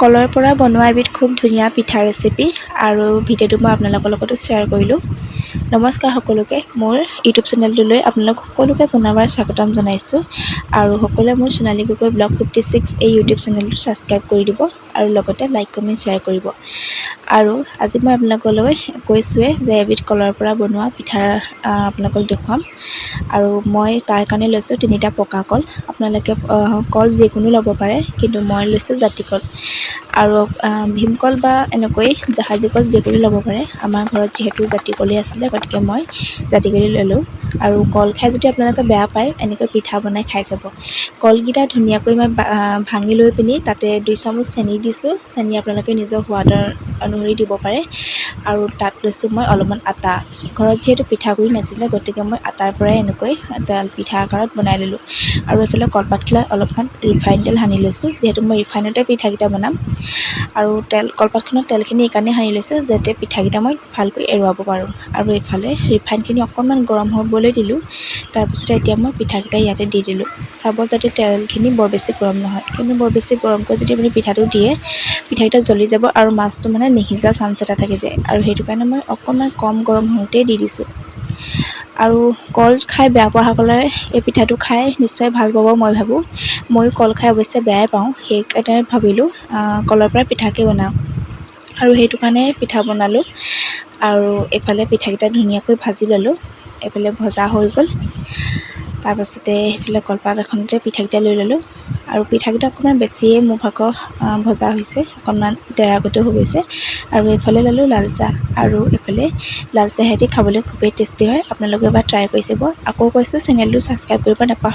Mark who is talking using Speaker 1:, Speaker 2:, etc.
Speaker 1: কলৰ পৰা বনোৱা এবিধ খুব ধুনীয়া পিঠা ৰেচিপি আৰু ভিডিঅ'টো মই আপোনালোকৰ লগতো শ্বেয়াৰ কৰিলোঁ। নমস্কাৰ সকলোকে, মোৰ ইউটিউব চেনেলটোলৈ আপোনালোক সকলোকে পুনৰবাৰ স্বাগতম জনাইছোঁ। আৰু সকলোৱে মোৰ সোণালী গগৈ ব্লগ 56 এই ইউটিউব চেনেলটো ছাবস্ক্ৰাইব কৰি দিব আৰু লগতে লাইক কমেণ্ট শ্বেয়াৰ কৰিব। আৰু আজি মই আপোনালোকলৈ কৈছোঁৱেই যে এবিধ কলৰ পৰা বনোৱা পিঠা আপোনালোকক দেখুৱাম। আৰু মই তাৰ কাৰণে লৈছোঁ 3টা পকা কল। আপোনালোকে কল যিকোনো ল'ব পাৰে, কিন্তু মই লৈছোঁ জাতি কল। আৰু ভীমকল বা এনেকৈ জাহাজী কল যিকোনো ল'ব পাৰে। আমাৰ ঘৰত যিহেতু জাতি কলেই আছিলে, গতিকে মই জাতি কলেই ল'লোঁ। আৰু কল খাই যদি আপোনালোকে বেয়া পায়, এনেকৈ পিঠা বনাই খাই চাব। কলকেইটা ধুনীয়াকৈ মই ভাঙি লৈ পিনি তাতে 2 চামুচ চেনি দিছোঁ। চেনি আপোনালোকে নিজৰ সোৱাদৰ অনুসৰি দিব পাৰে। আৰু তাত লৈছোঁ মই অলপমান আটা। ঘৰত যিহেতু পিঠাগুড়ি নাছিলে, গতিকে মই আটাৰ পৰাই এনেকৈ পিঠা আকাৰত বনাই ল'লোঁ। আৰু এইফালে কলপাতখিলাত অলপমান ৰিফাইন তেল সানি লৈছোঁ, যিহেতু মই ৰিফাইনতে পিঠাকেইটা বনাম। আৰু কলপাতখনত তেলখিনি এইকাৰণে সানি লৈছোঁ যাতে পিঠাকেইটা মই ভালকৈ এৰুৱাব পাৰোঁ। আৰু এইফালে ৰিফাইনখিনি অকণমান গৰম হ'বলৈ দিলোঁ। তাৰপিছতে এতিয়া মই পিঠাকেইটা ইয়াতে দি দিলোঁ। চাব যাতে তেলখিনি বৰ বেছি গৰম নহয়, কিন্তু বৰ বেছি গৰমকৈ যদি আপুনি পিঠাটো দিয়ে, পিঠাকেইটা জ্বলি যাব আৰু মাছটো মানে নিসিজা চান্স এটা থাকি যায়। আৰু সেইটো কাৰণে মই অকণমান কম গৰম হওঁতেই দি দিছোঁ। আৰু কল খাই বেয়া পোৱাসকলে এই পিঠাটো খাই নিশ্চয় ভাল পাব মই ভাবোঁ। ময়ো কল খাই অৱশ্যে বেয়াই পাওঁ, সেইকাৰণে ভাবিলোঁ কলৰ পৰা পিঠাকে বনাওঁ। আৰু সেইটো কাৰণে পিঠা বনালোঁ। আৰু এইফালে পিঠাকেইটা ধুনীয়াকৈ ভাজি ল'লোঁ। এইফালে ভজা হৈ গ'ল। তাৰপাছতে সেইফালে কলপাত এখনতে পিঠাকেইটা লৈ ল'লোঁ। আৰু পিঠাকেইটা অকণমান বেছিয়ে মোৰ ভাগৰ ভজা হৈছে, অকণমান ডেৰাকটো হৈ গৈছে। আৰু এইফালে ল'লোঁ লাল চাহ। আৰু এইফালে লাল চাহেদি খাবলৈ খুবেই টেষ্টি হয়। আপোনালোকে এবাৰ ট্ৰাই কৰি চাব। আকৌ কৈছোঁ, চেনেলটো ছাবস্ক্ৰাইব কৰিব নাপাহৰিব।